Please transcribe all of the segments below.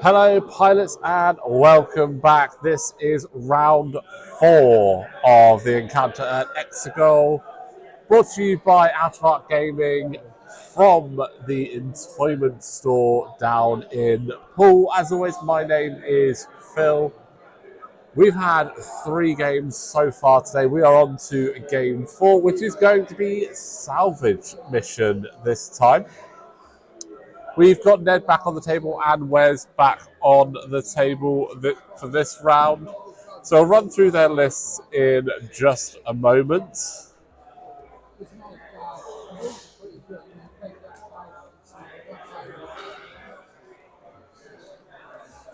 Hello pilots and welcome back. This is round 4 of the encounter at Exagol, brought to you by Wargaming from the Entoyment store down in Poole. As always, my name is Phil. We've had 3 games so far today. We are on to game 4, which is going to be salvage mission this time. We've got Ned back on the table and Wes back on the table for this round. So I'll run through their lists in just a moment. So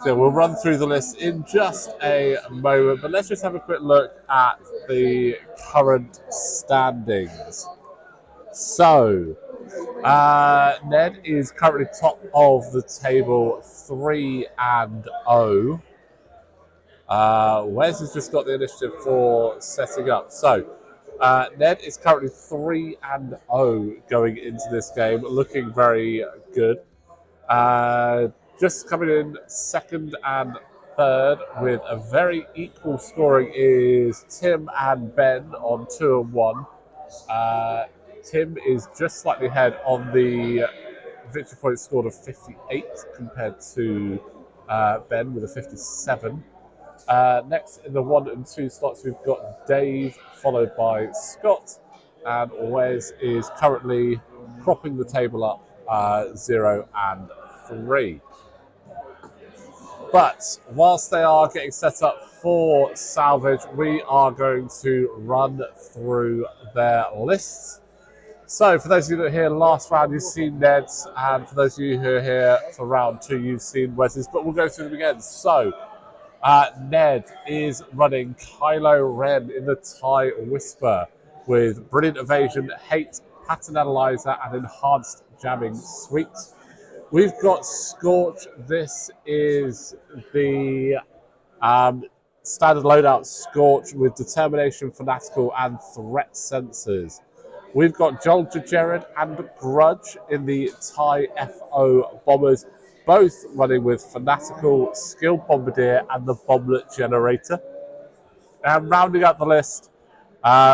we'll run through the list in just a moment, but let's just have a quick look at the current standings. So, Ned is currently top of the table, 3-0. Wes has just got the initiative for setting up. So, Ned is currently 3-0 going into this game, looking very good. Just coming in second and third with a very equal scoring is Tim and Ben on 2 and 1. Tim is just slightly ahead on the victory points scored of 58 compared to Ben with a 57. Next in the 1 and 2 slots, we've got Dave, followed by Scott, and Wes is currently propping the table up 0 and 3. But whilst they are getting set up for salvage, we are going to run through their lists. So for those of you that are here last round, you've seen Ned's, and for those of you who are here for round 2, you've seen Wes's, but we'll go through them again. So Ned is running Kylo Ren in the TIE Whisper with Brilliant Evasion, Hate, Pattern Analyzer, and Enhanced Jamming Suite. We've got Scorch. This is the standard loadout Scorch with Determination, Fanatical, and Threat Sensors. We've got Jolter Jared and Grudge in the TIE FO Bombers, both running with Fanatical, Skilled Bombardier, and the Bomblet Generator. And rounding out the list,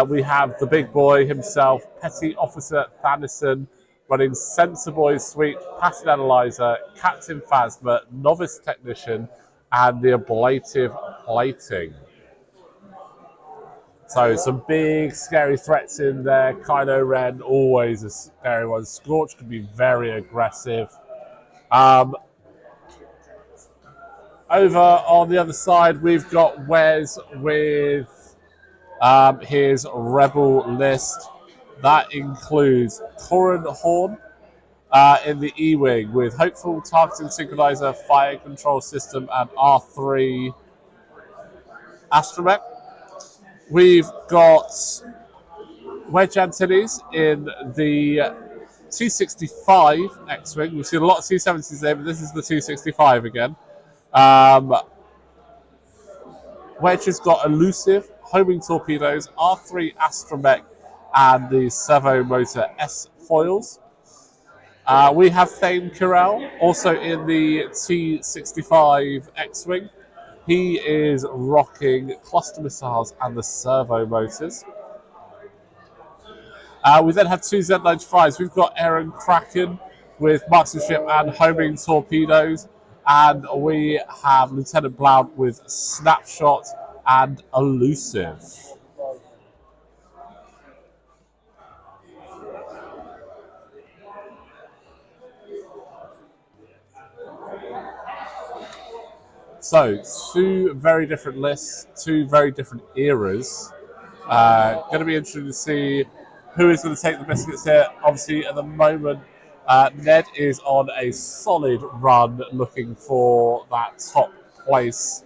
we have the big boy himself, Petty Officer Thanison, running Sensor Boys Suite, Pattern Analyzer, Captain Phasma, Novice Technician, and the Ablative Plating. So some big scary threats in there. Kylo Ren, always a scary one. Scorch can be very aggressive. Over on the other side, we've got Wes with his Rebel list. That includes Corran Horn in the E-Wing with Hopeful, Targeting Synchronizer, Fire Control System, and R3 Astromech. We've got Wedge Antilles in the T-65 X-Wing. We've seen a lot of T-70s there, but this is the T-65 again. Wedge has got Elusive, Homing Torpedoes, R3 Astromech, and the Servo Motor S foils. We have Thane Carell, also in the T-65 X-Wing. He is rocking cluster missiles and the servo motors. We then have 2 Z95s. We've got Aaron Kraken with marksmanship and homing torpedoes. And we have Lieutenant Blount with Snapshot and Elusive. So, 2 very different lists, 2 very different eras. Going to be interesting to see who is going to take the biscuits here. Obviously, at the moment, Ned is on a solid run looking for that top place.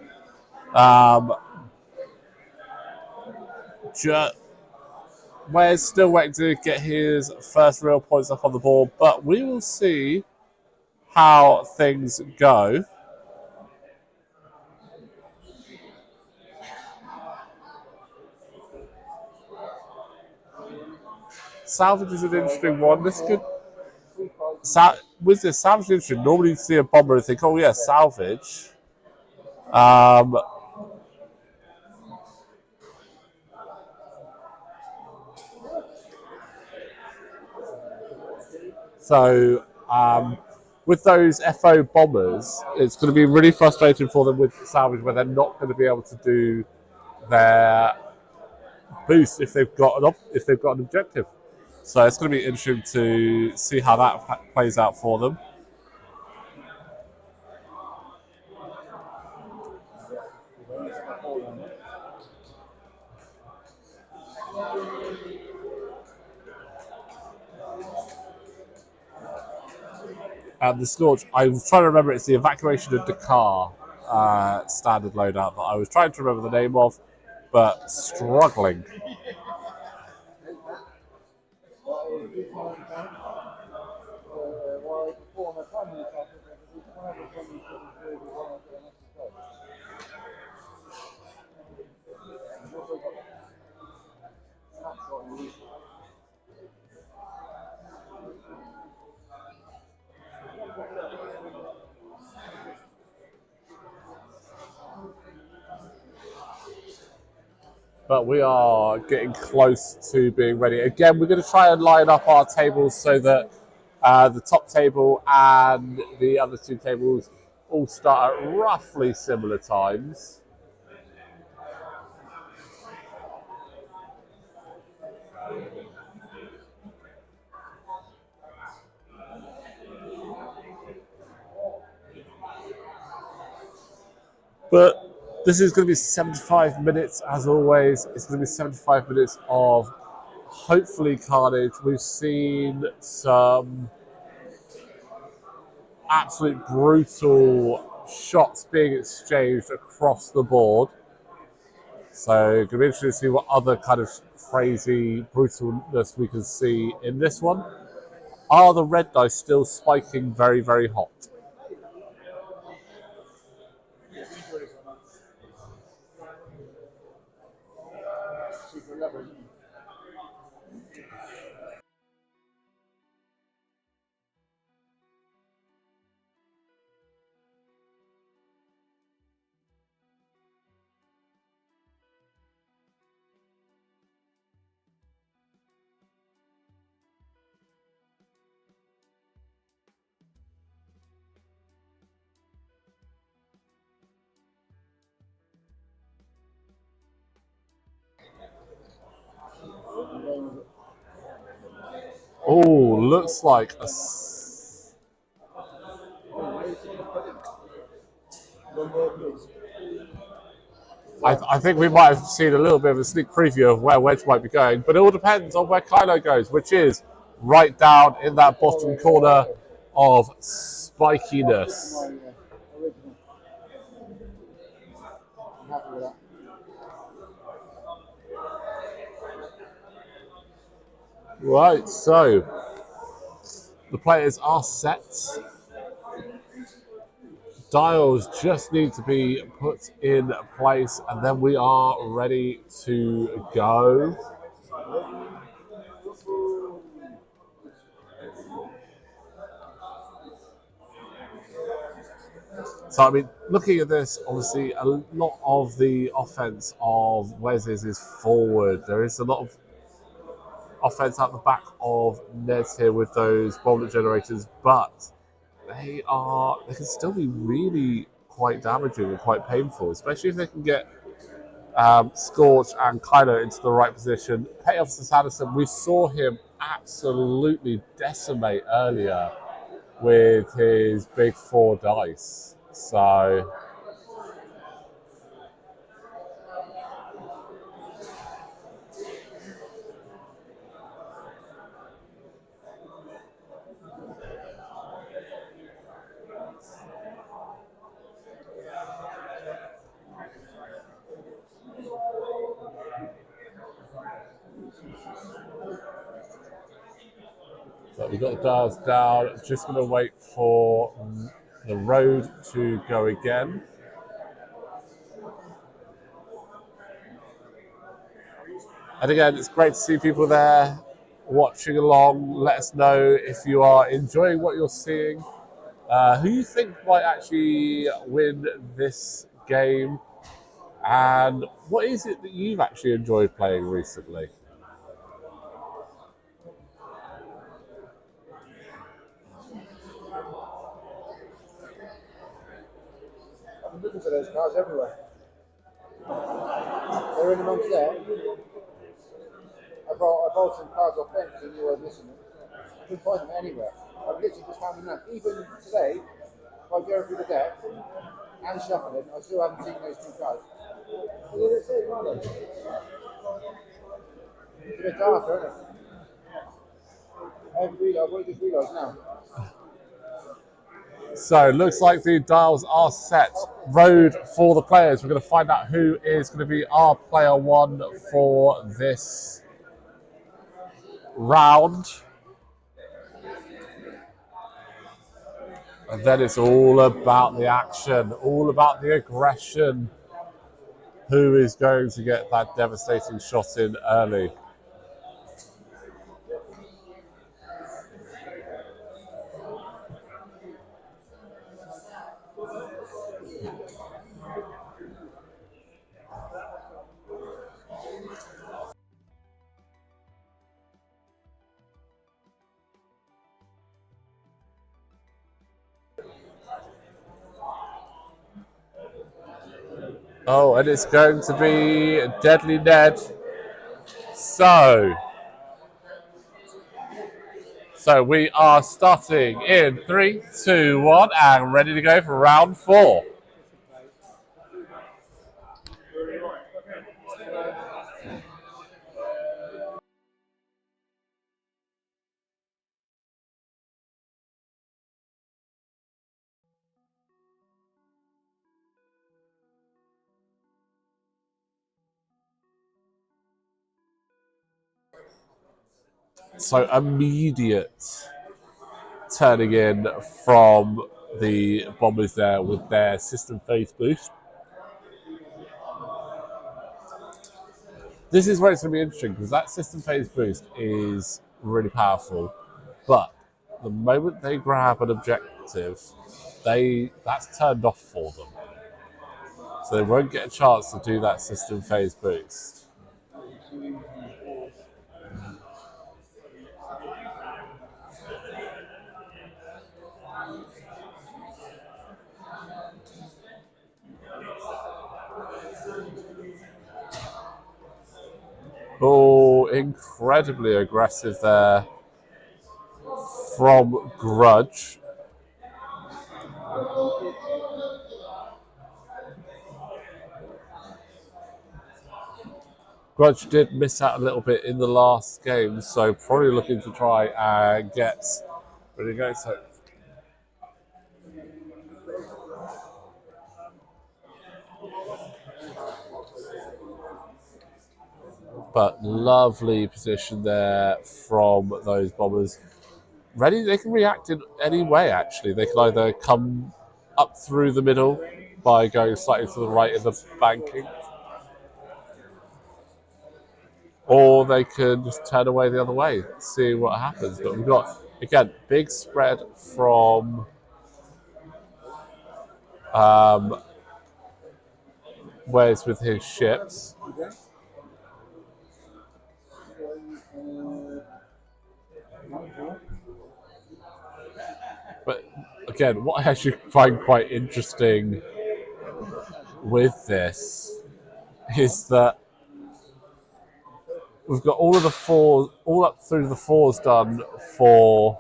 We're still waiting to get his first real points up on the board, but we will see how things go. Salvage is an interesting one. This could with the salvage industry, normally you see a bomber and think, oh yeah, salvage. Um, so with those FO bombers, it's going to be really frustrating for them with salvage where they're not going to be able to do their boost if they've got an objective. So it's going to be interesting to see how that plays out for them. The Scorch, I'm trying to remember, it's the Evacuation of Dakar standard loadout that I was trying to remember the name of, but struggling. But we are getting close to being ready. Again, we're going to try and line up our tables so that the top table and the other two tables all start at roughly similar times. But this is going to be 75 minutes, as always. It's going to be 75 minutes of hopefully carnage. We've seen some absolute brutal shots being exchanged across the board. So it's going to be interesting to see what other kind of crazy brutalness we can see in this one. Are the red dice still spiking very, very hot? Oh, looks like a. I think we might have seen a little bit of a sneak preview of where Wedge might be going, but it all depends on where Kylo goes, which is right down in that bottom corner of spikiness. Right, so the players are set. Dials just need to be put in place, and then we are ready to go. So, I mean, looking at this, obviously, a lot of the offense of Wes's is forward. There is a lot of offense at the back of Ned's here with those boulder generators, but they can still be really quite damaging and quite painful, especially if they can get Scorch and Kylo into the right position. Petty Officer Sanderson, we saw him absolutely decimate earlier with his big 4 dice. So we've got the dials down. Just going to wait for the road to go again. And again, it's great to see people there. watching along. Let us know if you are enjoying what you're seeing. Who you think might actually win this game, and what is it that you've actually enjoyed playing recently? I've been looking for those cars everywhere. They're in amongst there. I bought some cars off them because I knew I was missing them. I couldn't find them anywhere. I've literally just found them now. Even today, by going through the deck and shuffling, I still haven't seen those two cars. It's a bit darker, isn't it? I've only just realised now. So it looks like the dials are set. Road for the players. We're going to find out who is going to be our player one for this round. And then it's all about the action, all about the aggression. Who is going to get that devastating shot in early? Oh, and it's going to be Deadly Ned. So we are starting in 3, 2, 1, and ready to go for round 4. So immediate turning in from the Bombers there with their system phase boost. This is where it's going to be interesting because that system phase boost is really powerful, but the moment they grab an objective, that's turned off for them. So they won't get a chance to do that system phase boost. Oh, incredibly aggressive there from Grudge. Grudge did miss out a little bit in the last game, so probably looking to try and get ready to go. So but lovely position there from those bombers. Ready, they can react in any way actually. They can either come up through the middle by going slightly to the right in the banking, or they can just turn away the other way, see what happens. But we've got, again, big spread from Wes with his ships. But again, what I actually find quite interesting with this is that we've got all of the fours, all up through the fours done for.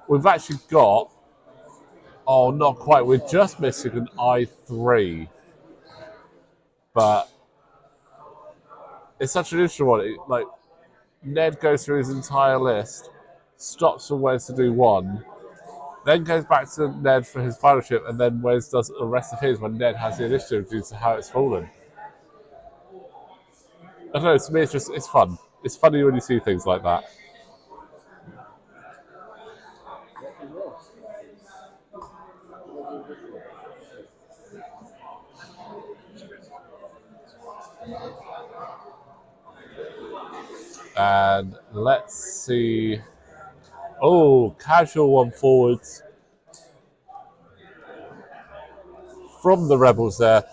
We've actually got. Oh, not quite. We're just missing an I3. But it's such an interesting one. Like, Ned goes through his entire list, stops for Wes to do one, then goes back to Ned for his final ship, and then Wes does the rest of his when Ned has the initiative due to how it's fallen. I don't know, to me it's fun. It's funny when you see things like that. And let's see. Oh, casual one forwards from the Rebels there.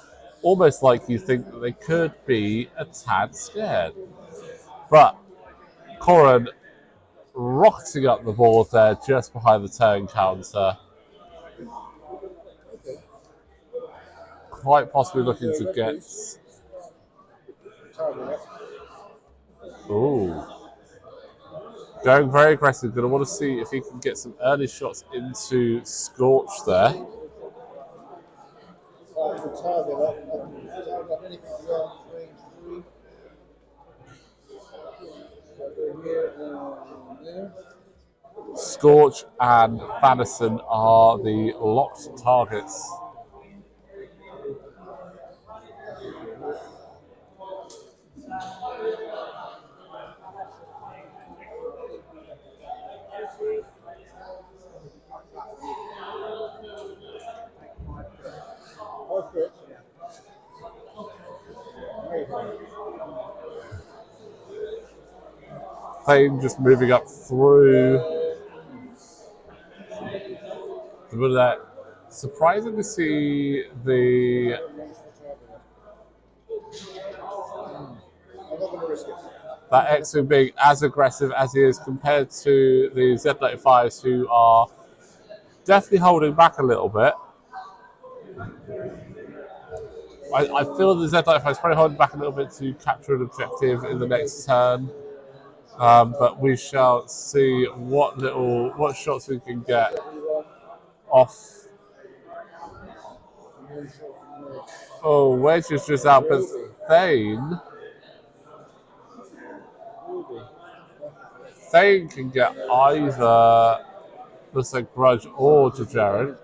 Almost like you think that they could be a tad scared. But Corran rocketing up the board there just behind the turn counter. Quite possibly looking to get... Ooh. Going very aggressive. Going to want to see if he can get some early shots into Scorch there. Scorch and Fannison are the locked targets. Thane just moving up through the middle there. Surprising to see that X-Wing being as aggressive as he is compared to the Z95s, who are definitely holding back a little bit. I feel the Z95 is probably holding back a little bit to capture an objective in the next turn. But we shall see what shots we can get off. Oh, Wedge is just out, but Thane can get either looks like Grudge or to Jared.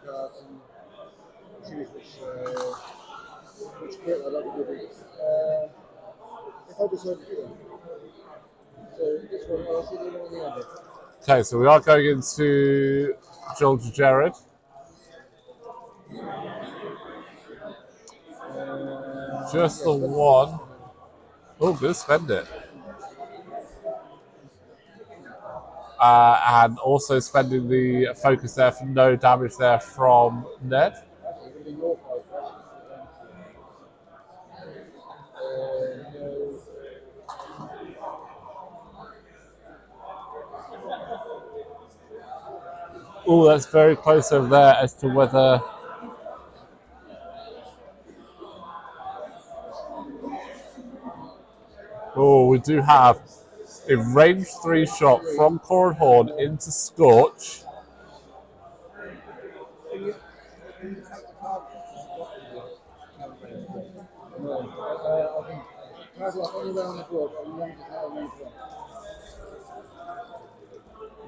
Okay, so we are going into Joel to Jared. Just the one. Oh, good, spend it. And also spending the focus there for no damage there from Ned. Oh, that's very close over there as to whether... Oh, we do have a range 3 shot from Corran Horn into Scorch.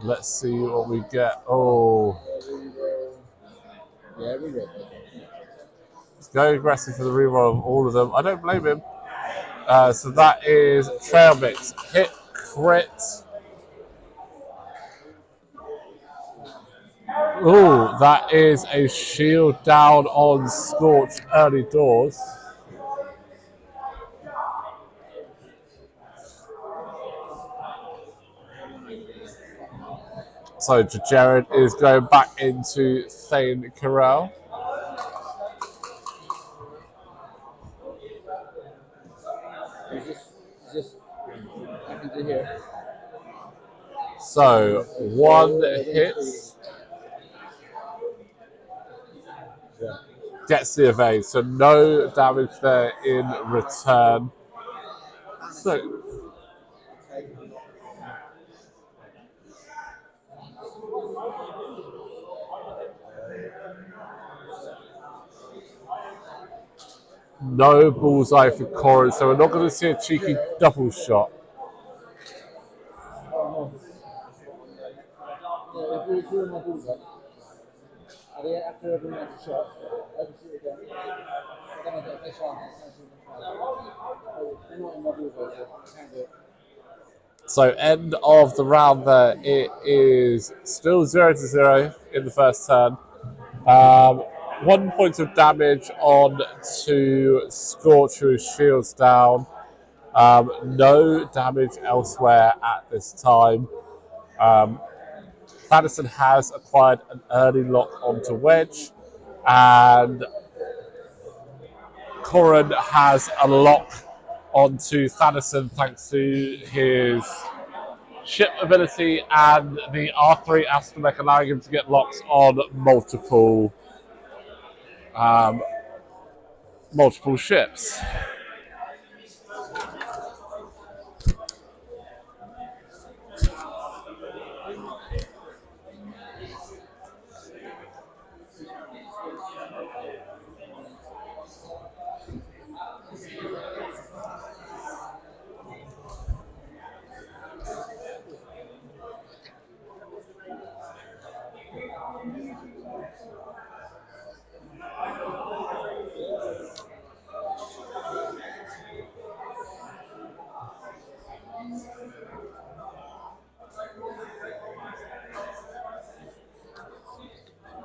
Let's see what we get. Oh. He's going aggressive for the reroll of all of them. I don't blame him. So that is Trail Mix. Hit, crit. Oh, that is a shield down on Scorch early doors. So Jared is going back into Thane Corral. So one hit gets the evade, so no damage there in return. So no bullseye for Corran, so we're not going to see a cheeky double shot. So end of the round there, it is still 0-0 in the first turn. 1 point of damage on to Scorch, who is shields down. No damage elsewhere at this time. Madison has acquired an early lock onto Wedge, and Corrin has a lock onto Thaddeson thanks to his ship ability and the R3 astromech allowing him to get locks on multiple ships.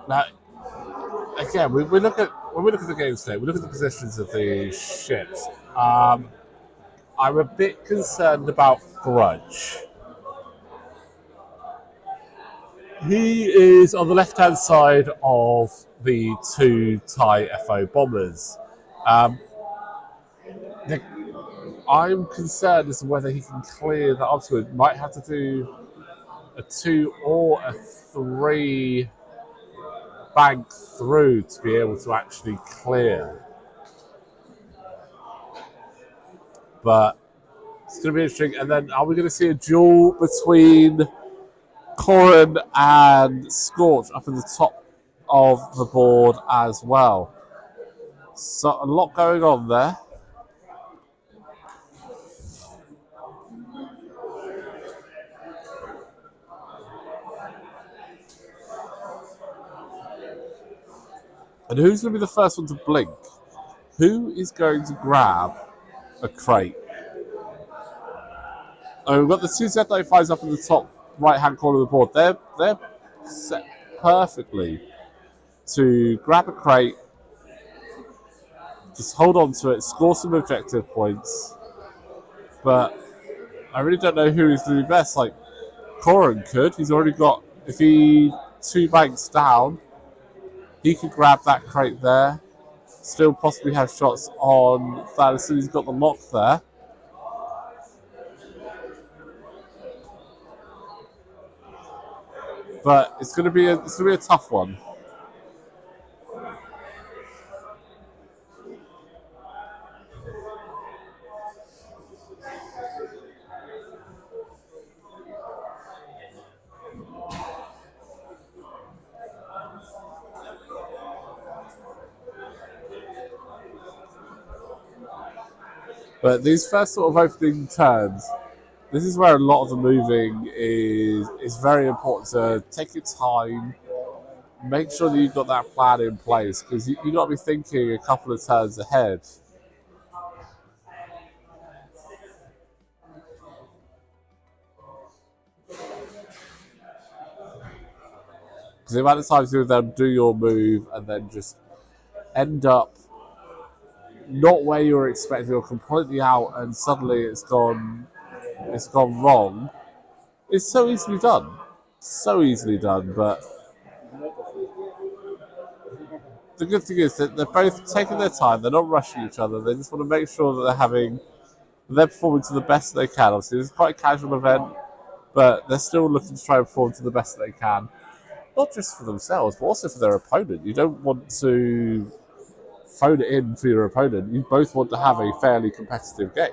Now, again, when we look at the game state, we look at the positions of the ships. I'm a bit concerned about Grudge. He is on the left-hand side of the two TIE FO bombers. I'm concerned as to whether he can clear that obstacle. He might have to do a 2 or a 3 bank through to be able to actually clear. But it's going to be interesting. And then are we going to see a duel between Corrin and Scorch up in the top of the board as well? So a lot going on there. And who's going to be the first one to blink? Who is going to grab a crate? Oh, we've got the two Z95s up in the top right-hand corner of the board. They're set perfectly to grab a crate, just hold on to it, score some objective points. But I really don't know who is doing best. Like, Corrin could. He's already got, if he 2 banks down, he could grab that crate there. Still possibly have shots on Thaddeus. He's got the lock there. But it's going to be a tough one. But these first sort of opening turns, this is where a lot of the moving is very important. To take your time, make sure that you've got that plan in place, because you've got to be thinking a couple of turns ahead. Because the amount of times you then do your move and then just end up not where you were expecting or completely out, and suddenly it's gone wrong. It's so easily done. But the good thing is that they're both taking their time. They're not rushing each other. They just want to make sure that they're performing to the best they can. Obviously, it's quite a casual event, but they're still looking to try and perform to the best they can. Not just for themselves, but also for their opponent. You don't want to phone it in for your opponent. You both want to have a fairly competitive game.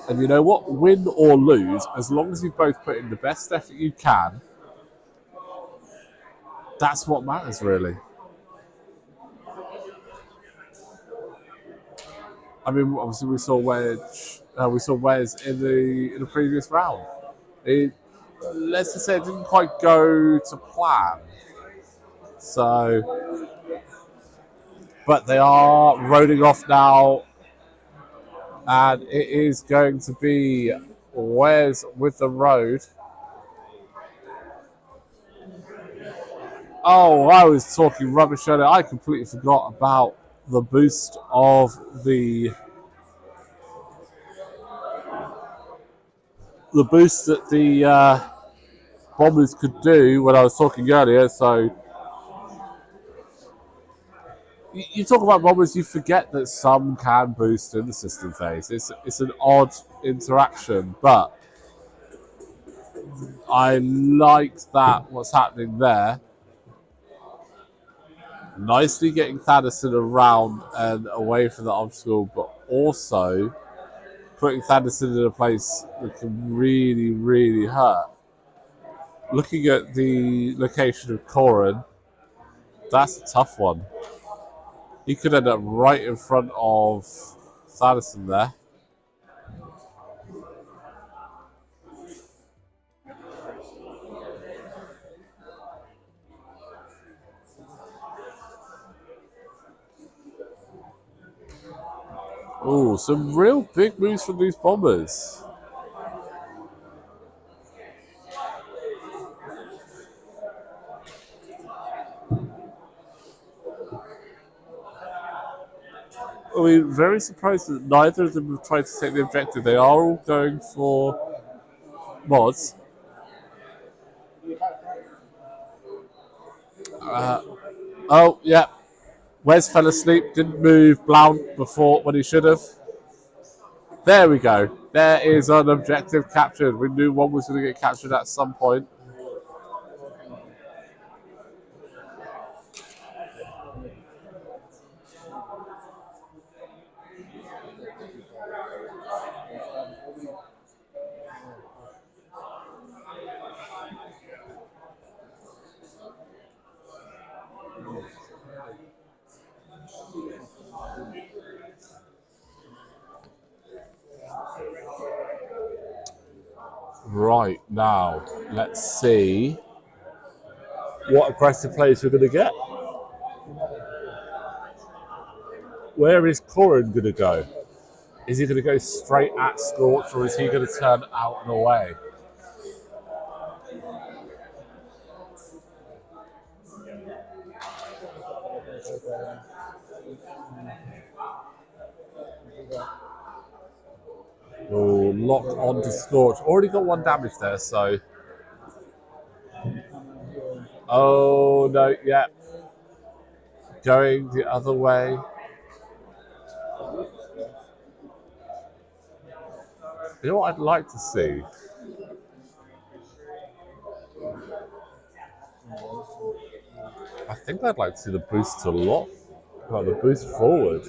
And you know what? Win or lose, as long as you both put in the best effort you can, that's what matters, really. I mean, obviously we saw Wes in the previous round. Let's just say it didn't quite go to plan. So, but they are rolling off now, and it is going to be Wes with the road. Oh, I was talking rubbish earlier. I completely forgot about the boost of the boost that the bombers could do when I was talking earlier. So you talk about bombers, you forget that some can boost in the system phase. It's an odd interaction, but I like that what's happening there. Nicely getting Thaddeson around and away from the obstacle, but also putting Thaddeson in a place that can really, really hurt. Looking at the location of Corin, that's a tough one. He could end up right in front of Thaddeson there. Oh, some real big moves from these bombers. I mean, very surprised that neither of them have tried to take the objective. They are all going for mods. Oh, yeah. Wes fell asleep, didn't move Blount before when he should have. There we go. There is an objective captured. We knew one was going to get captured at some point. Right, now, let's see what aggressive plays we're going to get. Where is Corin going to go? Is he going to go straight at Scorch, or is he going to turn out and away? Oh, locked onto Scorch. Already got one damage there, so. Oh, no, yeah. Going the other way. You know what I'd like to see? I think I'd like to see the boost to lock. Well, the boost forward.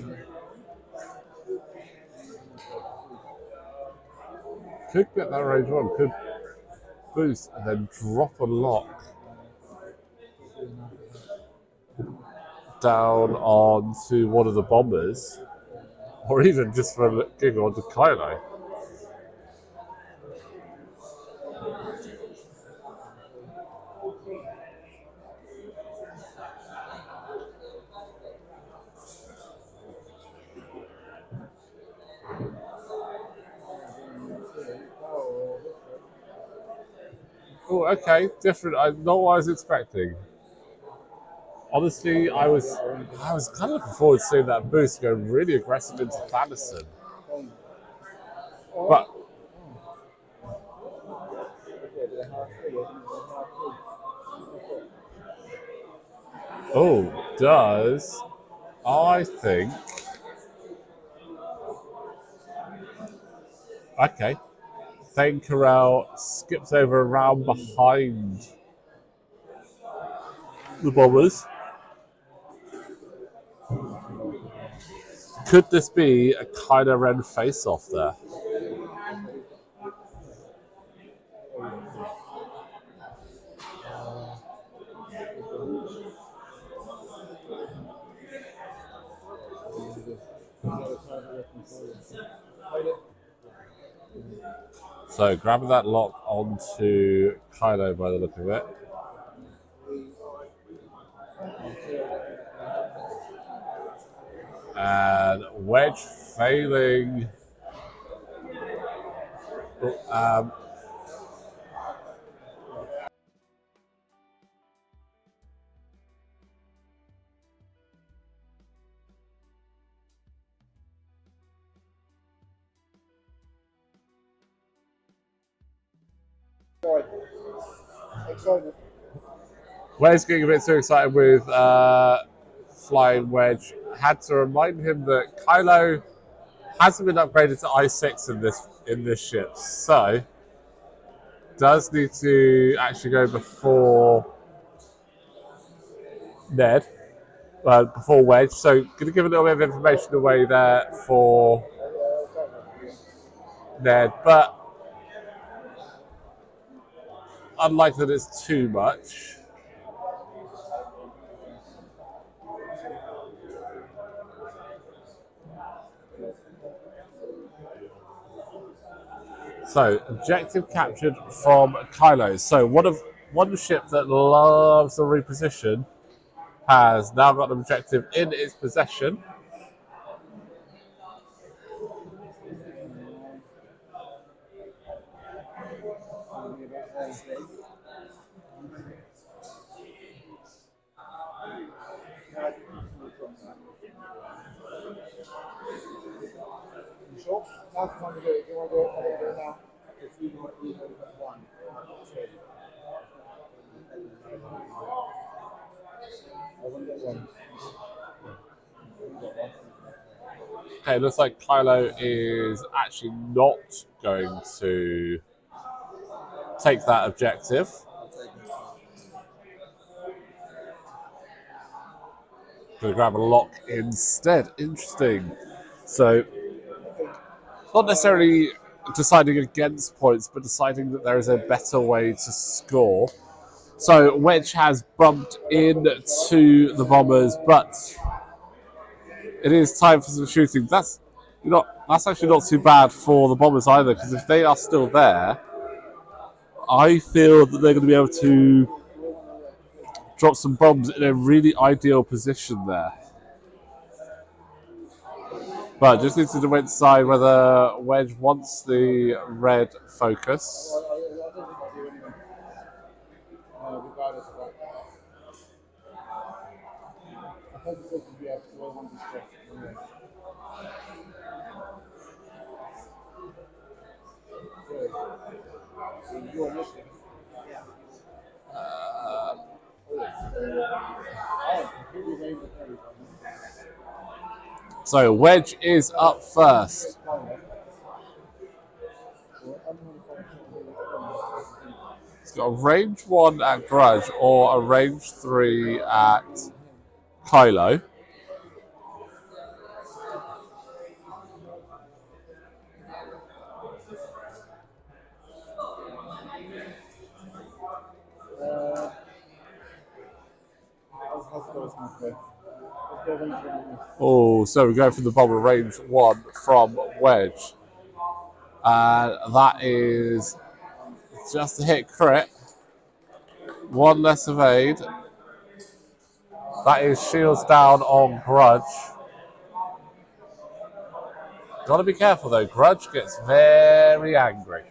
Could get that range on, could boost and then drop a lock down onto one of the bombers, or even just for a giggle onto Kylo. Oh, okay, different. Not what I was expecting. Honestly, I was kind of looking forward to seeing that boost go really aggressive into Thaddeson. But does I think okay. Thane Corral skips over around behind the Bombers. Could this be a Kylo Ren face-off there? So grabbing that lock onto Kylo by the look of it. And Wedge failing. Um, Excitement. Wedge getting a bit too excited with Flying Wedge. Had to remind him that Kylo hasn't been upgraded to I6 in this ship, so does need to actually go before Ned, before Wedge. So going to give a little bit of information away there for Ned, but unlikely that it's too much. So, objective captured from Kylo. So, one ship that loves the reposition has now got an objective in its possession. You sure? Now's the time to do it. If you want to do it, I don't do it now. If you want to do one, two. I want to get one. Okay, looks like Kylo is actually not going to take that objective. Going to grab a lock instead. Interesting. So, not necessarily deciding against points, but deciding that there is a better way to score. So Wedge has bumped into the bombers, but it is time for some shooting. That's actually not too bad for the bombers either, because if they are still there, I feel that they're going to be able to drop some bombs in a really ideal position there. But just needs to decide whether Wedge wants the red focus. I don't think I do anyway. Regardless of that. I hope it's going to be able to want this stuff. Anyway. So you're listening. So Wedge is up first. He's got a range 1 at Grudge or a range 3 at Kylo. Oh, so we go for the bomber range 1 from Wedge. And that is just a hit crit. 1 less evade. That is shields down on Grudge. Gotta be careful though, Grudge gets very angry.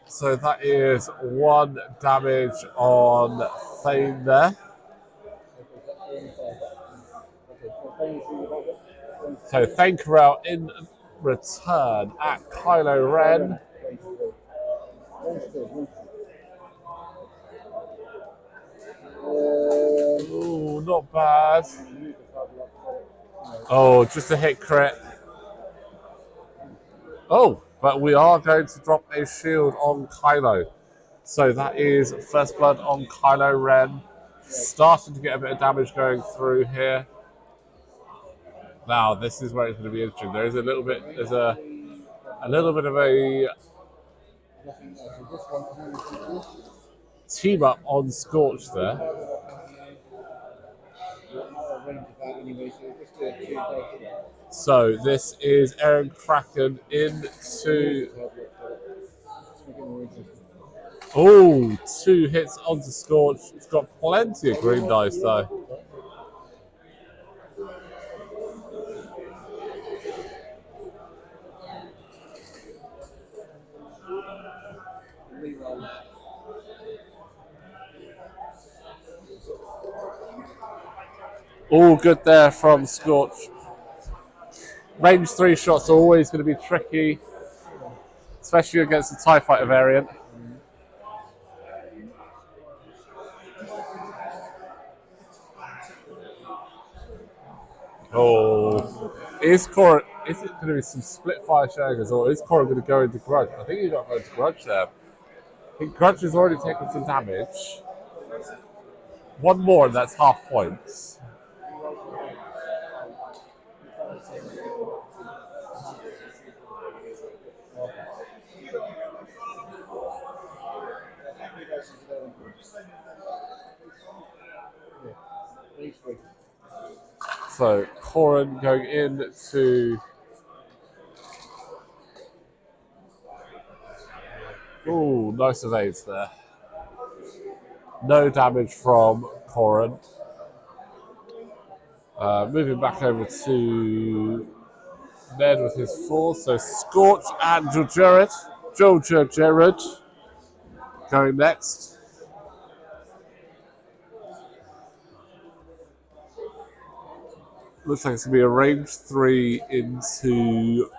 So that is 1 damage on Thane there. So Thane Corral in return at Kylo Ren. Ooh, not bad. Oh, just a hit crit. Oh, but we are going to drop a shield on Kylo. So that is first blood on Kylo Ren. Starting to get a bit of damage going through here. Now this is where it's going to be interesting. There's a little bit of a team up on Scorch there. got range of that anyway, so just do it 2 days. So this is Aaron Kraken into. Oh, 2 hits onto Scorch. It's got plenty of green dice though. All good there from Scorch. Range 3 shots are always going to be tricky, especially against the TIE Fighter variant. Oh, is it going to be some split fire shaggers, or is Cora going to go into Grudge? I think he's not going to Grudge there. I think Grudge has already taken some damage. One more, and that's half points. So Corin going into. Ooh, nice evades there. No damage from Corin. Moving back over to Ned with his 4. So Scorch and Georgia Jared going next. Looks like it's going to be a range 3 into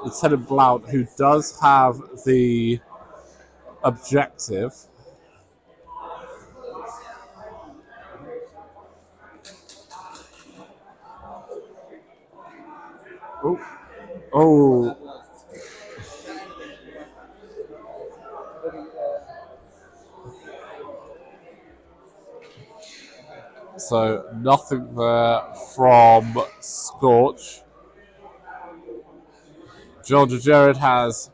Lieutenant Blount, who does have the objective. Oh. So nothing there from Scorch. Georgia Jared has.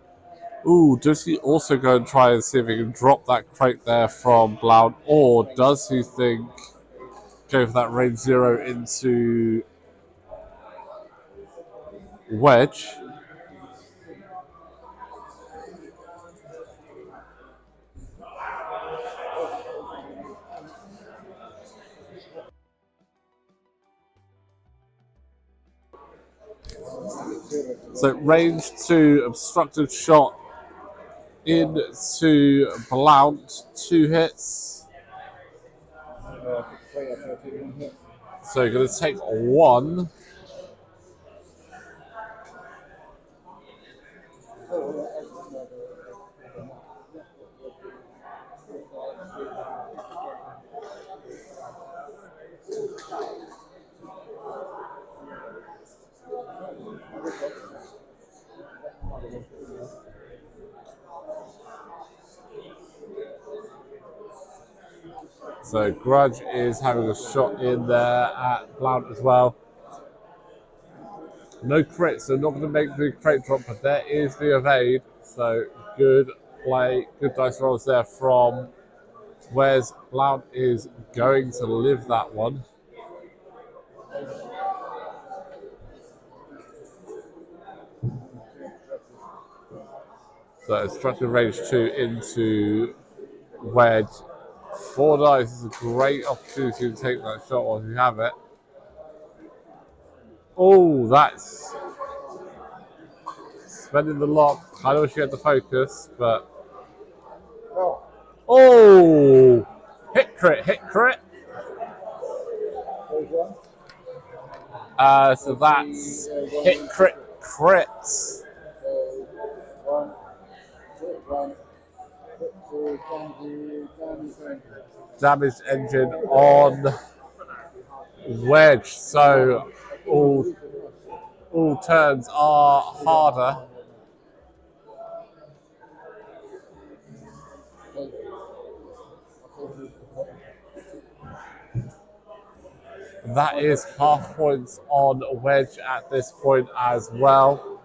Ooh, does he also go and try and see if he can drop that crate there from Blount, or does he think go for that range 0 into Wedge? So range 2 obstructed shot into Blount, 2 hits. So you're going to take 1. So Grudge is having a shot in there at Blount as well. No crit, so not going to make the crate drop, but there is the evade. So good play, good dice rolls there from Wes. Blount is going to live that one. So obstructed range 2 into Wedge. 4 dice is a great opportunity to take that shot while you have it. Oh, that's spending the lock. I know she had the focus, but oh, hit crit. So that's hit crit. Damaged engine on Wedge. So all turns are harder. That is half points on Wedge at this point as well.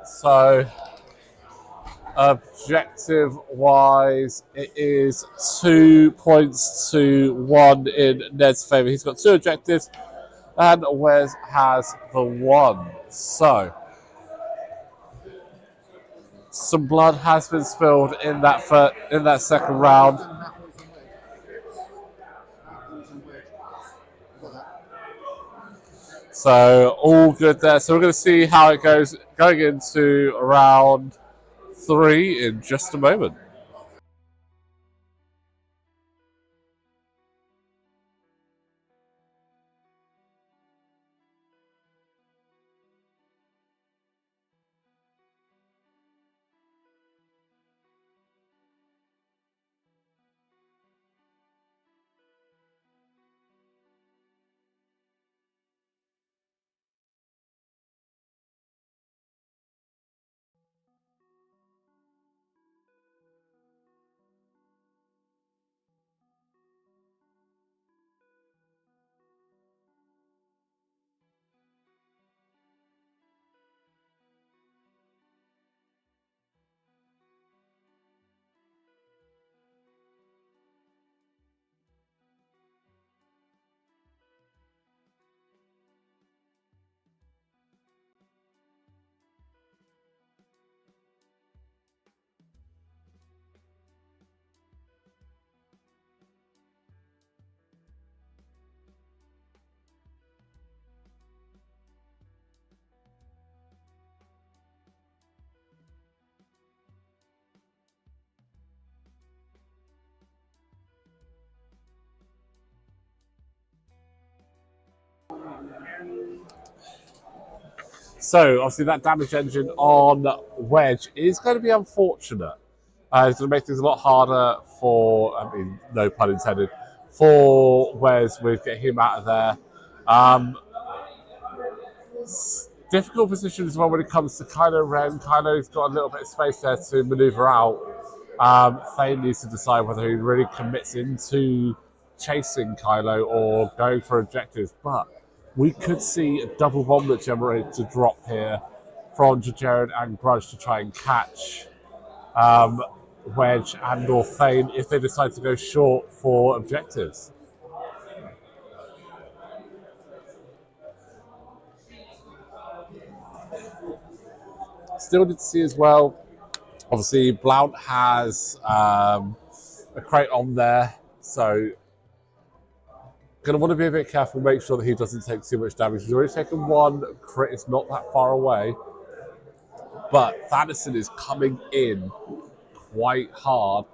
So Objective-wise, it is 2 points to 1 in Ned's favour. He's got 2 objectives, and Wes has the 1. So, some blood has been spilled in that second round. So all good there. So we're going to see how it goes going into round 3 in just a moment. So obviously that damage engine on Wedge is going to be unfortunate. It's going to make things a lot harder for, I mean, no pun intended, for Wes with getting him out of there. Difficult position as well when it comes to Kylo Ren. Kylo's got a little bit of space there to maneuver out. Thane needs to decide whether he really commits into chasing Kylo or going for objectives. But we could see a double bomblet generator drop here from Jared and Grudge to try and catch Wedge and or Thane if they decide to go short for objectives. Still need to see as well. Obviously, Blount has a crate on there, so going to want to be a bit careful, make sure that he doesn't take too much damage. He's already taken 1 crit, it's not that far away, but Thannison is coming in quite hard.